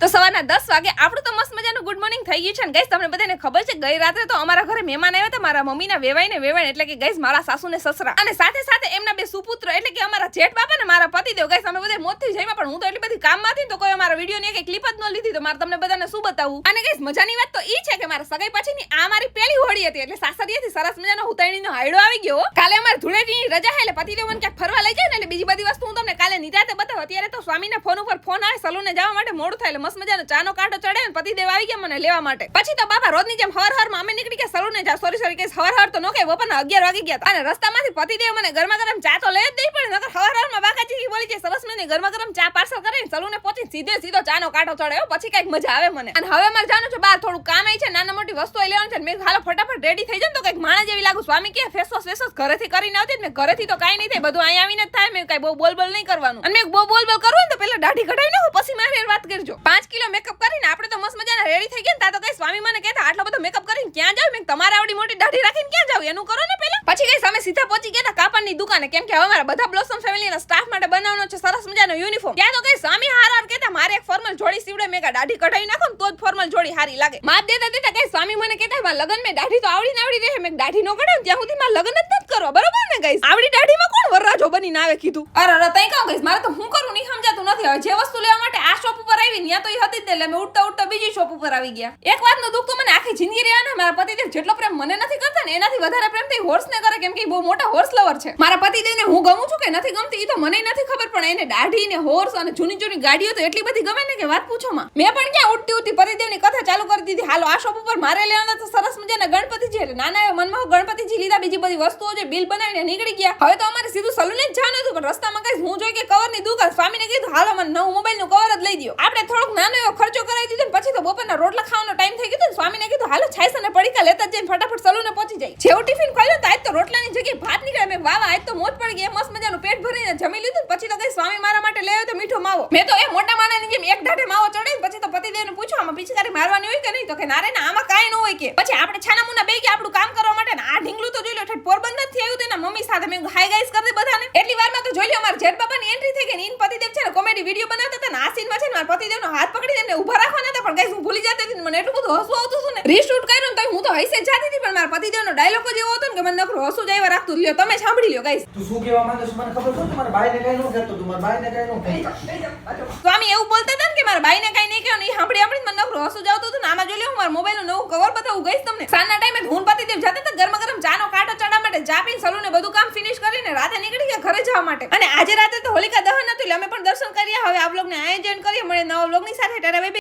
તો સવારના 10 વાગે આપણું તો મસ્ત મજાનું ગુડ મોર્નિંગ થઈ ગયું છે ને ગાઈસ તમને બધાને ખબર છે ગઈ રાત્રે તો અમારા ઘરે મહેમાન આવ્યા હતા મારા મમ્મીના વેવાઈને એટલે કે ગાઈસ મારા સાસુ ને સસરા અને સાથે સાથે એમના બે સુપુત્ર એટલે કે અમારા જેઠ બાપા ને મારા પતિદેવ ગાઈસ અમે બધા મોતથી જઈમાં પણ હું તો એટલી બધી કામમાં હતી તો કોઈ અમારા વિડિયો ની એક ક્લિપ જ ન લીધી તો મારે તમને બધાને શું બતાવું અને ગાઈસ મજાની વાત તો ઈ છે કે મારા સગાઈ પછીની આ મારી પહેલી હોળી હતી એટલે સાસરીયાથી સરસ મજાનો હુતાણીનો હાયડો આવી ગયો કાલે અમારે ધૂળેટીની રજા છે એટલે પતિદેવ મને ક્યાંક ફરવા લઈ જાય ને એટલે બીજી બધી વસ્તુ હું તમને કાલે નિરાતે બતાવું અત્યારે તો સ્વામીના ફોન ઉપર ફોન આવે સલૂને જવા માટે મોડું થાય એટલે મસ્ત મજાનો ચાનો કાંટો ચડે ને પતિદેવ આવી ગયા મને લેવા માટે પછી તો બાપા રોજની જેમ હવાર અમે નીકળી ગયા સલૂને જા સોરી કે હવાર તો નો કે બપોરના 11 વાગી ગયા અને રસ્તામાંથી પતિદેવ મને ગરમા ગરમ ચા તો લઈ જ દઈ પણ નકર હવારમાં બાકાજી બોલી જાય સરસ મને ગરમા ગરમ ચા પાર્સલ કરીને સલૂને પહોંચી સીધો ચાનો કાંટો ચડે પછી કઈક મજા આવે મને અને હવે મારે જાણું છે બહાર થોડું કામ આવી છે નાના મોટી વસ્તુ લેવાનું છે મેં હાલો ફટાફટ રેડી થઈ જાય તો કઈક માણા જેવી લાગુ સ્વામી કે ફેસ વોશ ઘરેથી કરીને આવતી મેં ઘરેથી તો કાઈ નહીં થાય બધું અહીંયા આવીને જ થાય મેં કઈ બહુ બોલ નહીં કરવાનું અને મેં બહુ બોલ કરવું ને તો પેલા દાઢી કઢાવી નાખો પછી મારે વાત કરજો 5 કિલો મેકઅપ કરીને આપણે તો મસ્ત મજાના રેડી થઈ ગયા તા તો કઈ સ્વામી મને કહેતા આટલો બધો મેકઅપ કરીને ક્યાં જાવ મેં તમારે આવડી મોટી દાઢી રાખીને ક્યાં જાવ એનું કરો ને પેલા પછી કઈ સામે સીધા પહોંચી ગયા કાપડની દુકાને કેમ કે હવે મારા બધા બ્લોસમ ફેમિલીના સ્ટાફ માટે બનાવવાનો છે સરસ મજાનો યુનિફોર્મ ત્યાં તો કઈ સ્વામી હાર કહેતા મારે એક ફોર્મલ જોડી સીવડે મેં દાઢી કઢાવી નાખો તો જ ફોર્મલ જોડી હારી લાગે માપ દેતા કઈ સ્વામી મને કહેતા મારા લગન મેં દાઢી તો આવડી રહે મેં દાઢી નો કઢાવ ત્યાં સુધી મારા લગન જ નથી કરવા બરોબર ને ગાઈસ આવડી દાઢીમાં કોણ વરરાજો બનીને આવે કીધું અરે તઈ કામ ગાઈસ મારે તો હું કરું નહીં સમજાતું નથી હવે જે વસ્તુ લેવા માટે આ શોપ ઉપર આવી ત્યાં તો એ હતી જ એટલે મેં ઉડતા બીજી શોપ ઉપર આવી ગયા એક વાતનું દુઃખ તો મને આખી જિંદગી રહેવાનો મારા પતિદેવ જેટલો પ્રેમ મને નથી કરતા ને એનાથી વધારે પ્રેમ તે હોર્સને કરે કેમ કે બહુ મોટા હોર્સ લવર છે મારા પતિદેવને હું ગમું છું કે નથી ગમતી એ તો મને નથી ખબર પણ એને દાઢી ને હોર્સ અને જૂની ગાડીઓ તો એટલી બધી ગમે ને કે વાત પૂછો માં મેં પણ ક્યાં ઉડતી પતિદેવની કથા ચાલુ કરી દીધી હાલો આ શોપ ઉપર મારે લેવાના તો સરસ મજાના ગણપતિજી એટલે નાના એવા મનમાં ગણપતિજી લીધા બીજી બધી વસ્તુઓ જે બિલ બનાવીને નીકળી ગયા હવે તો અમારે સીધું સલૂને જ જવાનું હતું પણ રસ્તામાં કઈ હું જોઈ કે કવરની દુકાન સ્વામીને કીધું હાલો મને નવું મોબાઈલનું કવર જ લઈ દો આપણે થોડોક નાનો એવો ખર્ચો કરાવી દીધો ને પછી તો બપોરના રોટલા ખાવાનો ટાઈમ થઈ ગયો સ્વામીને કીધું હાલો છાઈસ અને પડીકા લેતા જઈને ફટાફટ સલૂને પહોંચી જાય જેવું ટિફિન ખોલ્યું તો આજ તો રોટલાની જગ્યાએ ભાત નીકળે મેં વાવા આજ તો મોજ પડી ગઈ મસ્ત મજાનું પેટ ભરીને જમી લીધું પછી તો કઈ સ્વામી મારા માટે લઈ આવ્યો તો મીઠો માવો મેં તો એ મોટા માણાની જેમ એક ઢાઢે માવો ચડે પછી તો પતિદેવને પૂછ્યું આમાં પિચકારી મારવાની હોય કે નહીં તો કે નારે ના આમાં કાંઈ ન હોય કે પછી આપણે છાના મુના બે કે આપણું કામ કરવા માટે ને આ ઢીંગલું તો જોઈ લો ઠેઠ પોરબંદર થી આવ્યું તેના મમ્મી સાથે મેં હાઈ ગાઈસ કરી દે બધાને એટલી વારમાં તો જોઈ લો અમારા જેઠ બાબાની એન્ટ્રી થઈ ગઈ ને ઇન પતિદેવ છે ને કોમેડી વિડિયો બનાવતા હતા ને આ સીનમાં છે ને મારા પતિદેવનો હાથ પકડી એમને ઊભા રાખવાના હતા પણ ગાઈસ હું ભૂલી જતી હતી મને એટલું બધું હસવું આવતું હતું ને રીશૂટ કર્યું ને તો હું તો હૈસે જાતી હતી પણ મારા પતિદેવનો ડાયલોગ જ એવો હતો ને કે મને નકરું હસવું જ આવ્યા રાખતું લ્યો તમે સાંભળી લ્યો ગાઈસ તું શું કહેવા માંગે છે મને ખબર છે તમારા ભાઈને કઈ ન કહેતો તું મારા ભાઈને કઈ ન કહે સ્વામી એવું બોલતા હતા ને કે મારા ભાઈને કઈ નહીં કહેવાનું એ સાંભળી મને નકરું હસવું જ આવતું હતું ને આમાં જોઈ લો હું મારા મોબાઈલનું નવું કવર બતાવું ગઈશ તમને સાંજના ટાઈમે હું પતિદેવ જતા હતા ગરમા ગરમ ચાનો કાંટો ચડા માટે ચા પીને સલૂને બધું કામ ફિનિશ કરીને રાતે નીકળી ગયા ઘરે જવા માટે અને આજે રાતે તો હોલિકા દહન હતું એટલે અમે પણ દર્શન કર્યા હવે આ વ્લોગને આયોજન કરીએ મળે નવા વ્લોગની સાથે ટાટા બાય બાય।